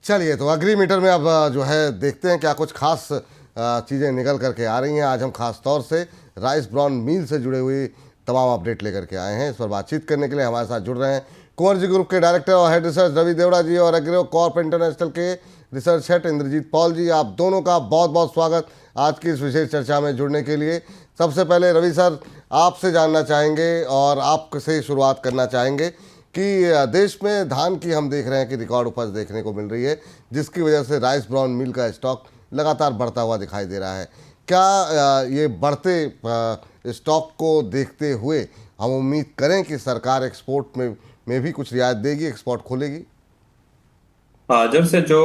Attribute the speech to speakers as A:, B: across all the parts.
A: चलिए, तो अगली मीटर में अब जो है देखते हैं क्या कुछ खास चीज़ें निकल करके आ रही हैं। आज हम खास तौर से राइस ब्राउन मील से जुड़े हुए तमाम अपडेट लेकर के आए हैं। इस पर बातचीत करने के लिए हमारे साथ जुड़ रहे हैं कुंवर जी ग्रुप के डायरेक्टर और हेड रिसर्च रवि देवड़ा जी और एग्रो कॉर्प इंटरनेशनल के रिसर्च हेड इंद्रजीत पॉल जी। आप दोनों का बहुत बहुत स्वागत आज की इस विशेष चर्चा में जुड़ने के लिए। सबसे पहले रवि सर, आपसे जानना चाहेंगे और आपसे शुरुआत करना चाहेंगे कि देश में धान की हम देख रहे हैं कि रिकॉर्ड उपज देखने को मिल रही है, जिसकी वजह से राइस ब्राउन मिल का स्टॉक लगातार बढ़ता हुआ दिखाई दे रहा है। क्या ये बढ़ते स्टॉक को देखते हुए हम उम्मीद करें कि सरकार एक्सपोर्ट में भी कुछ रियायत देगी, एक्सपोर्ट खोलेगी?
B: जब से जो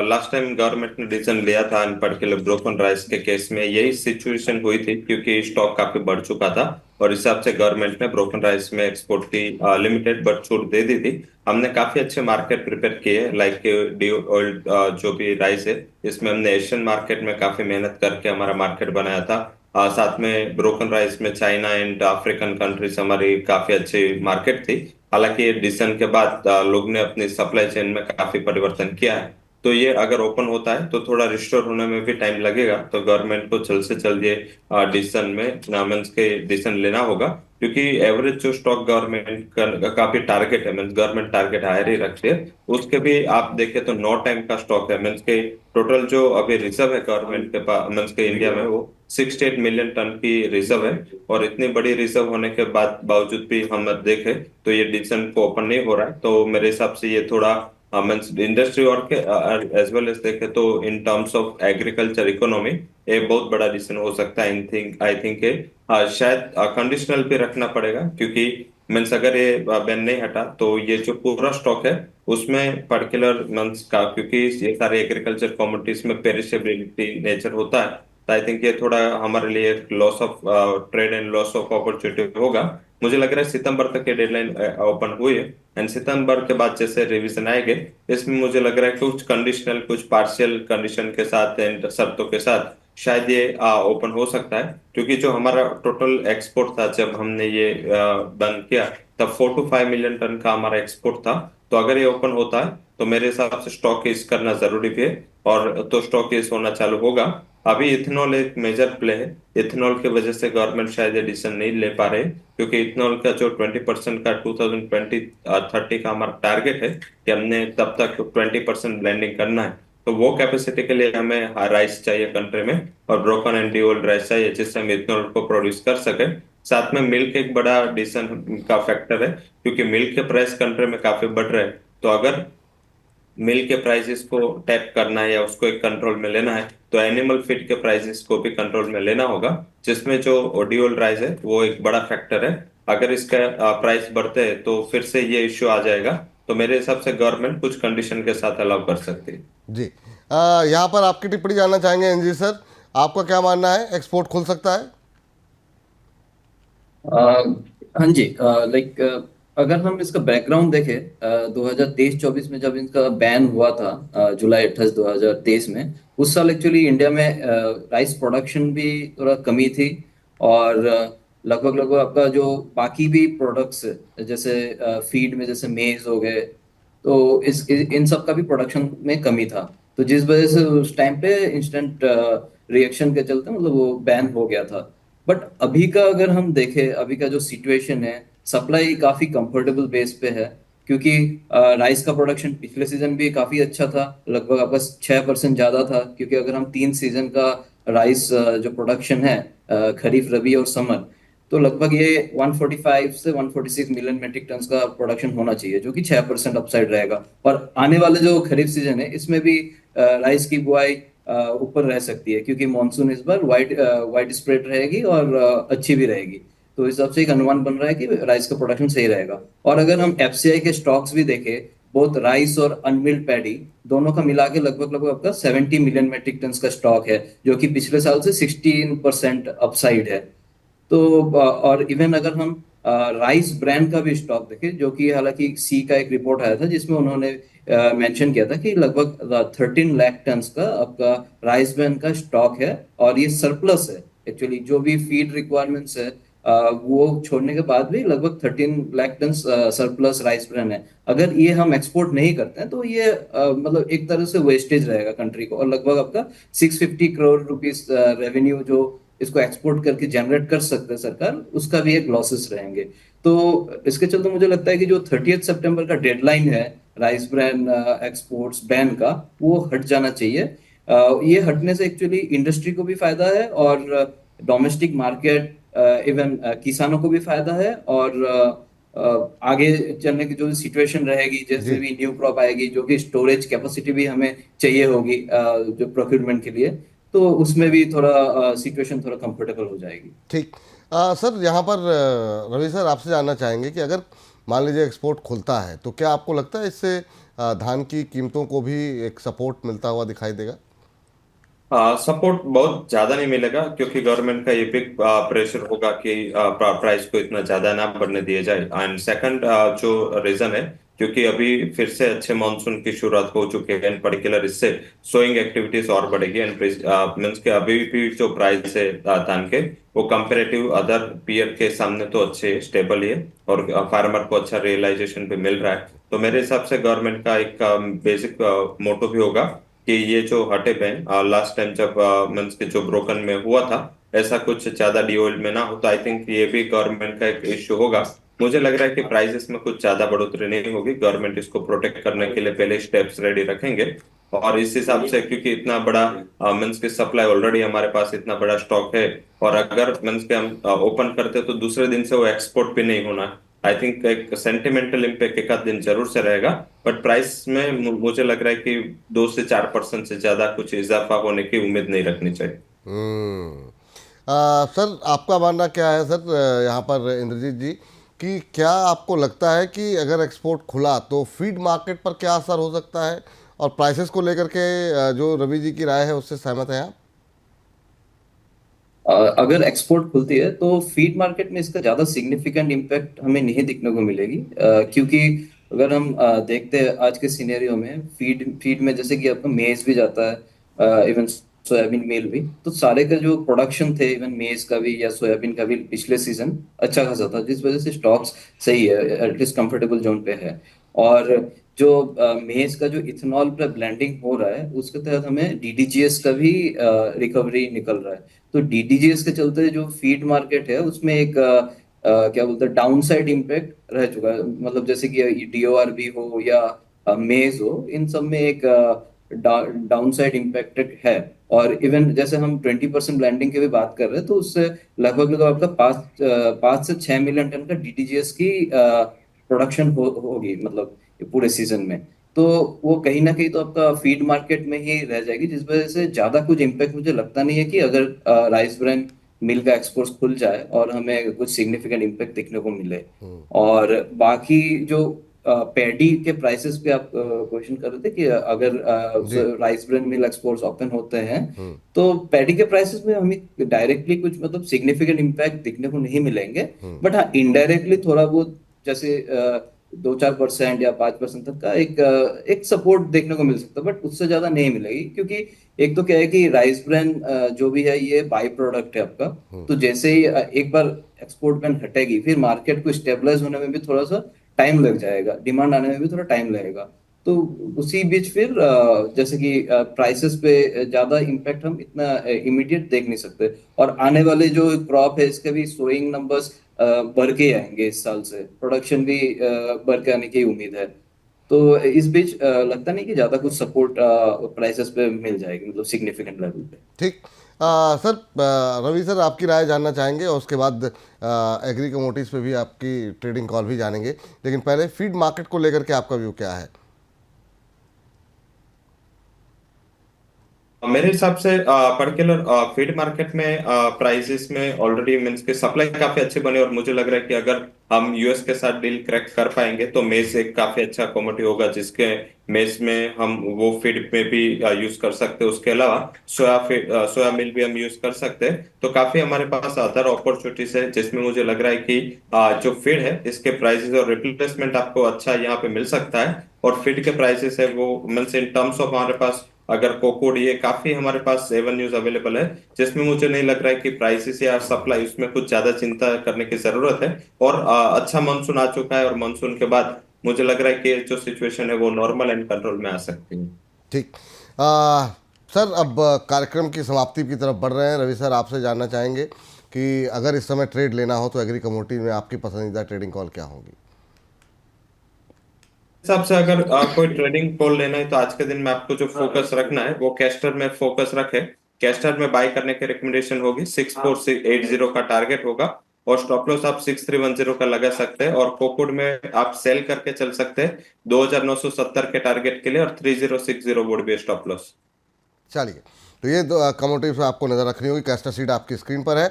B: लास्ट टाइम गवर्नमेंट ने डिसीजन लिया था इन पर्टिकुलर ब्रोकन राइस के केस में यही सिचुएशन हुई थी, क्योंकि स्टॉक काफी बढ़ चुका था और इस हिसाब से गवर्नमेंट ने ब्रोकन राइस में एक्सपोर्ट की लिमिटेड बट छूट दे दी थी। हमने काफी अच्छे मार्केट प्रिपेयर किए, लाइक डी ओल्ड जो भी राइस है इसमें हमने एशियन मार्केट में काफी मेहनत करके हमारा मार्केट बनाया था। साथ में ब्रोकन राइस में चाइना एंड अफ्रीकन कंट्रीज हमारी काफी अच्छी मार्केट थी। हालांकि डिसीजन के बाद लोग ने अपनी सप्लाई चेन में काफी परिवर्तन किया है। तो ये अगर ओपन होता है तो थोड़ा रिस्टोर होने में भी टाइम लगेगा, तो गवर्नमेंट को जल्द से जल्द ये डिसीजन में मीन्स के डिसीजन लेना होगा, क्योंकि एवरेज जो स्टॉक गवर्नमेंट का भी टारगेट है, मीन्स गवर्नमेंट टारगेट हायर ही रखती है, उसके भी आप देखें तो 9 टाइम का स्टॉक है। मीन्स के टोटल जो अभी रिजर्व है गवर्नमेंट के पास, मीन्स के इंडिया में वो 68 मिलियन टन की रिजर्व है। और इतनी बड़ी रिजर्व होने के बाद बावजूद भी हम देखें तो ये डिसीजन को ओपन नहीं हो रहा है। तो मेरे हिसाब से ये थोड़ा मीन्स इंडस्ट्री और के एज वेल एज देखें तो in terms of agriculture economy ये बहुत बड़ा डिसीजन हो सकता है। आई थिंक शायद कंडीशनल भी रखना पड़ेगा, क्योंकि मीन्स अगर ये बैन नहीं हटा तो ये जो पूरा स्टॉक है उसमें पर्टिकुलर मीन्स का, क्योंकि ये सारे एग्रीकल्चर कमोडिटीज में पेरिशेबिलिटी नेचर होता है, तो आई थिंक ये थोड़ा हमारे लिए loss of trade and loss of opportunity होगा। मुझे लग रहा है सितंबर तक ये डेडलाइन ओपन हुई है एंड सितंबर के बाद जैसे रिवीजन आएंगे इसमें मुझे लग रहा है कुछ कंडीशनल कुछ पार्शियल कंडीशन के साथ एंड शर्तों के साथ शायद ये ओपन हो सकता है। क्योंकि जो हमारा टोटल एक्सपोर्ट था जब हमने ये बंद किया तब 4 to 5 मिलियन टन का हमारा एक्सपोर्ट था। तो अगर ये ओपन होता है तो मेरे हिसाब से स्टॉक ईज करना जरूरी भी है, और तो स्टॉक ईज होना चालू होगा। अभी इथेनॉल एक मेजर प्ले है, इथेनॉल की वजह से गवर्नमेंट शायद डिसीजन नहीं ले पा रहे, क्योंकि इथेनॉल का जो 20% का 2020-30 का हमारा टारगेट है कि हमने तब तक 20% ब्लेंडिंग करना है। तो वो कैपेसिटी के लिए हमें राइस चाहिए कंट्री में, और broken and D old rice चाहिए जिससे हम इथेनॉल को प्रोड्यूस कर सके। साथ में मिल्क एक बड़ा डिसीजन का फैक्टर है, क्योंकि मिल्क के प्राइस कंट्री में काफी बढ़ रहे हैं। तो अगर मिल्क के प्राइसेस को टैप करना है या उसको एक कंट्रोल में लेना है तो एनिमल फीड के प्राइसेस को भी कंट्रोल में लेना होगा, जिसमें जो ओडियोल राइस है वो एक बड़ा फैक्टर है। अगर इसका प्राइस बढ़ते हैं तो फिर से ये इश्यू आ जाएगा। तो मेरे हिसाब से गवर्नमेंट कुछ कंडीशन के साथ अलाउ कर सकती है।
A: जी, यहाँ पर आपकी टिप्पणी जानना चाहेंगे एनजी सर, आपका क्या मानना है, एक्सपोर्ट खुल सकता है?
C: हाँ जी, लाइक अगर हम इसका बैकग्राउंड देखें, 2023-24 में जब इनका बैन हुआ था, जुलाई 28 2023 में, उस साल एक्चुअली इंडिया में राइस प्रोडक्शन भी थोड़ा कमी थी। और लगभग लगभग आपका जो बाकी भी प्रोडक्ट्स जैसे फीड में जैसे मेज हो गए, तो इन सब का भी प्रोडक्शन में कमी था। तो जिस वजह से उस टाइम पे इंस्टेंट रिएक्शन के चलते मतलब वो बैन हो गया था। बट अभी का अगर हम देखें, अभी का जो सिचुएशन है, सप्लाई काफी कंफर्टेबल बेस पे है, क्योंकि राइस का प्रोडक्शन पिछले सीजन भी काफी अच्छा था, लगभग आपका 6% ज्यादा था। क्योंकि अगर हम 3 सीजन का राइस जो प्रोडक्शन है, खरीफ रबी और समर, तो लगभग ये 145 से 146 मिलियन मेट्रिक टन का प्रोडक्शन होना चाहिए, जो कि 6% अपसाइड रहेगा। और आने वाले जो खरीफ सीजन है इसमें भी राइस की बुआई ऊपर रह सकती है, क्योंकि मानसून इस बार वाइड स्प्रेड रहेगी और अच्छी भी रहेगी। तो इस हिसाब से एक अनुमान बन रहा है कि राइस का प्रोडक्शन सही रहेगा। और अगर हम एफसीआई के स्टॉक्स भी देखें, बोथ राइस और अनमिल्ड पैडी दोनों का मिला के लगभग लगभग आपका 70 मिलियन मेट्रिक टन का स्टॉक है, जो कि पिछले साल से 16% अपसाइड है। तो और इवन अगर हम राइस ब्रांड का भी स्टॉक देखें, जो कि हालांकि सी का एक रिपोर्ट आया था जिसमें उन्होंने मेंशन किया था कि लगभग 13 लाख टन का आपका राइस ब्रांड का स्टॉक है, और ये सरप्लस है। एक्चुअली जो भी फीड रिक्वायरमेंट्स है वो छोड़ने के बाद भी लगभग 13 lakh ton surplus rice bran है। अगर ये हम एक्सपोर्ट नहीं करते हैं तो ये मतलब एक तरह से वेस्टेज रहेगा कंट्री को, और लगभग आपका 650 करोड़ रुपीस रेवेन्यू जो इसको एक्सपोर्ट करके जनरेट कर सकते हैं सरकार, उसका भी एक लॉसेस रहेंगे। तो इसके चलते मुझे लगता है कि जो 30 सितंबर का डेडलाइन है राइस ब्रान एक्सपोर्ट्स बैन का, वो हट जाना चाहिए। ये हटने से एक्चुअली इंडस्ट्री को भी फायदा है, और डोमेस्टिक मार्केट इवन किसानों को भी फायदा है, और आगे चलने की जो सिचुएशन रहेगी, जैसे
A: जी।
C: भी न्यू क्रॉप आएगी, जो कि स्टोरेज कैपेसिटी भी हमें चाहिए होगी जो प्रोक्यूरमेंट के लिए, तो उसमें भी थोड़ा सिचुएशन थोड़ा कंफर्टेबल हो जाएगी।
A: ठीक। सर यहाँ पर रवि सर आपसे जानना चाहेंगे कि अगर मान लीजिए एक्सपोर्ट खुलता है तो क्या आपको लगता है इससे धान की कीमतों को भी एक सपोर्ट मिलता हुआ दिखाई देगा?
B: सपोर्ट बहुत ज्यादा नहीं मिलेगा, क्योंकि गवर्नमेंट का ये बिग प्रेशर होगा कि प्राइस को इतना ज्यादा ना बढ़ने दिया जाए। एंड सेकंड जो रीजन है, क्योंकि अभी फिर से अच्छे मानसून की शुरुआत हो चुकी है, इन पर्टिकुलर इससे सोइंग एक्टिविटीज और बढ़ेगी। एंड मीन्स के अभी भी जो प्राइस है धान के, वो कंपेरेटिव अदर पीयर के सामने तो अच्छे स्टेबल ही है, और फार्मर को अच्छा रियलाइजेशन भी मिल रहा है। तो मेरे हिसाब से गवर्नमेंट का एक बेसिक मोटो भी होगा कि ये जो हटे बैन लास्ट टाइम जब मीन्स के जो ब्रोकन में हुआ था, ऐसा कुछ ज्यादा डीओएल में ना हो, तो आई थिंक ये भी गवर्नमेंट का एक इश्यू होगा। मुझे लग रहा है कि प्राइसेस में कुछ ज्यादा बढ़ोतरी नहीं होगी। गवर्नमेंट इसको प्रोटेक्ट करने के लिए पहले स्टेप्स रेडी रखेंगे, और इस हिसाब से, क्योंकि इतना बड़ा मीन्स के सप्लाई ऑलरेडी हमारे पास इतना बड़ा स्टॉक है, और अगर मीन्स के हम ओपन करते तो दूसरे दिन से वो एक्सपोर्ट भी नहीं होना। आई थिंक एक सेंटिमेंटल इम्पैक्ट एक आध दिन जरूर से रहेगा, बट प्राइस में मुझे लग रहा है कि 2 से 4% से ज्यादा कुछ इजाफा होने की उम्मीद नहीं रखनी चाहिए।
A: हम्म। सर आपका मानना क्या है सर, यहाँ पर इंद्रजीत जी, कि क्या आपको लगता है कि अगर एक्सपोर्ट खुला तो फीड मार्केट पर क्या असर हो सकता है, और प्राइसेस को लेकर के जो रवि जी की राय है उससे सहमत हैं आप?
C: अगर एक्सपोर्ट खुलती है तो फीड मार्केट में इसका ज्यादा सिग्निफिकेंट इम्पैक्ट हमें नहीं दिखने को मिलेगी, क्योंकि अगर हम देखते हैं आज के सिनेरियो में, फीड फीड में जैसे कि आपका मेज भी जाता है, इवन सोयाबीन मील भी, तो सारे का जो प्रोडक्शन थे इवन मेज का भी या सोयाबीन का भी पिछले सीजन अच्छा खासा था, जिस वजह से स्टॉक्स सही है, एटलीस्ट कंफर्टेबल जोन पे है। और जो मेज का जो इथेनॉल पर ब्लेंडिंग हो रहा है, उसके तहत हमें डीडीजीएस का भी रिकवरी निकल रहा है। तो डीडीजीएस के चलते जो फीड मार्केट है उसमें एक क्या बोलते हैं, डाउन साइड इम्पैक्ट रह चुका है। मतलब जैसे कि डीओआर भी हो या मेज हो, इन सब में एक डाउन साइड इम्पैक्टेड है। और इवन जैसे हम 20% ब्लेंडिंग की भी बात कर रहे हैं, तो उससे लगभग लगभग आपका 5 से 6 मिलियन टन का डीडीजीएस की प्रोडक्शन होगी, मतलब ये पूरे सीजन में। तो वो कहीं ना कहीं तो आपका फीड मार्केट में ही रह जाएगी, जिस वजह से ज्यादा कुछ इम्पैक्ट मुझे लगता नहीं है कि अगर राइस ब्रान मिल का एक्सपोर्ट खुल जाए और हमें कुछ सिग्निफिकेंट इम्पैक्ट देखने को मिले। और बाकी जो पैडी के प्राइसेस पे आप क्वेश्चन कर रहे थे कि अगर
A: जी।
C: राइस ब्रान मिल एक्सपोर्ट्स ओपन होते हैं,
A: हम्म।
C: तो पैडी के प्राइसेस में हमें डायरेक्टली कुछ मतलब सिग्निफिकेंट इम्पैक्ट दिखने को नहीं मिलेंगे। बट हाँ, इनडायरेक्टली थोड़ा बहुत, जैसे 2-4% या 5% तक का एक सपोर्ट देखने को मिल सकता है, बट उससे ज्यादा नहीं मिलेगी, क्योंकि एक तो क्या है कि राइस ब्रान जो भी है ये बाई प्रोडक्ट है आपका। तो जैसे ही एक बार एक्सपोर्ट बैन हटेगी, फिर मार्केट को स्टेबलाइज होने में भी थोड़ा सा टाइम लग जाएगा, डिमांड आने में भी थोड़ा टाइम लगेगा। तो उसी बीच फिर जैसे कि प्राइसेस पे ज्यादा इम्पैक्ट हम इतना इमीडिएट देख नहीं सकते। और आने वाले जो क्रॉप है इसके भी सोइंग नंबर्स बढ़ के आएंगे, इस साल से प्रोडक्शन भी बढ़ के आने की उम्मीद है। तो इस बीच लगता नहीं कि ज्यादा कुछ सपोर्ट प्राइसेस पे मिल जाएगी, मतलब सिग्निफिकेंट लेवल पे।
A: ठीक। सर रवि सर आपकी राय जानना चाहेंगे, और उसके बाद एग्री कमोडिटीज़ पे भी आपकी ट्रेडिंग कॉल भी जानेंगे, लेकिन पहले फीड मार्केट को लेकर के आपका व्यू क्या है?
B: मेरे हिसाब से पर्टिकुलर फीड मार्केट में प्राइसेस में ऑलरेडी मीन्स के सप्लाई काफी अच्छे बने, और मुझे लग रहा है कि अगर हम यूएस के साथ डील क्रैक कर पाएंगे तो मेज एक काफी अच्छा कमोडिटी होगा, जिसके मेज में हम वो फीड में भी यूज कर सकते हैं। उसके अलावा सोया मिल भी हम यूज कर सकते हैं। तो काफी हमारे पास अदर अपॉर्चुनिटीज है, जिसमें मुझे लग रहा है कि जो फीड है इसके प्राइसेस और रिप्लेसमेंट आपको अच्छा यहाँ पे मिल सकता है। और फीड के प्राइसेस है वो मीन्स इन टर्म्स ऑफ हमारे पास अगर कोकोड, ये काफी हमारे पास एवेन्यूज अवेलेबल है, जिसमें मुझे नहीं लग रहा है कि प्राइसेस या सप्लाई उसमें कुछ ज्यादा चिंता करने की जरूरत है। और अच्छा मानसून आ चुका है, और मानसून के बाद मुझे लग रहा है कि जो सिचुएशन है वो नॉर्मल एंड कंट्रोल में आ सकती है।
A: ठीक। सर, अब कार्यक्रम की समाप्ति की तरफ बढ़ रहे हैं। रवि सर, आपसे जानना चाहेंगे कि अगर इस समय ट्रेड लेना हो तो एग्री कमोडिटी में आपकी पसंदीदा ट्रेडिंग कॉल क्या होगी?
B: हिसाब से अगर कोई ट्रेडिंग कॉल लेना है तो आज के दिन में आपको जो फोकस रखना है वो कैस्टर में फोकस रखे। कैस्टर में बाय करने की रिकमेंडेशन होगी, 6480 का टारगेट होगा, और स्टॉप लॉस आप 6310 का लगा सकते हैं, और कोकुड में आप सेल करके चल सकते हैं 2970 के टारगेट के लिए, और 3060 वुड बी स्टॉप लॉस।
A: चलिए, तो ये दो कमोडिटीज पे आपको नज़र रखनी होगी। कैस्टर सीड आपकी स्क्रीन पर है।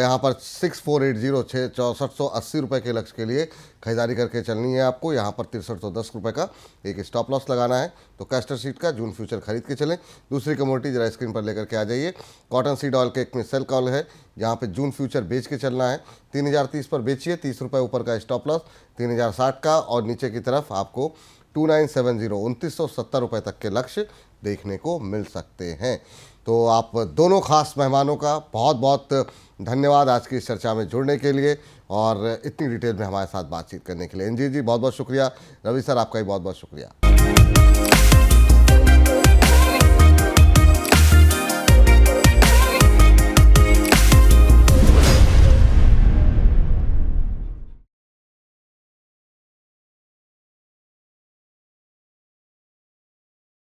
A: यहाँ पर 6480 6480 के लक्ष्य के लिए खरीदारी करके चलनी है आपको। यहाँ पर 6310 का एक स्टॉप लॉस लगाना है। तो कैस्टर सीड का जून फ्यूचर खरीद के चलें। दूसरी कमोडिटी जरा स्क्रीन पर लेकर के आ जाइए। कॉटन सीड ऑयल के एक में सेल कॉल है, यहाँ पे जून फ्यूचर बेच के चलना है। 3030 पर बेचिए, 30 रुपये ऊपर का स्टॉप लॉस, 3060 का, और नीचे की तरफ आपको 2970 2970 तक के लक्ष्य देखने को मिल सकते हैं। तो आप दोनों खास मेहमानों का बहुत बहुत धन्यवाद आज की इस चर्चा में जुड़ने के लिए और इतनी डिटेल में हमारे साथ बातचीत करने के लिए। एनजी जी, बहुत बहुत शुक्रिया। रवि सर, आपका भी बहुत बहुत शुक्रिया।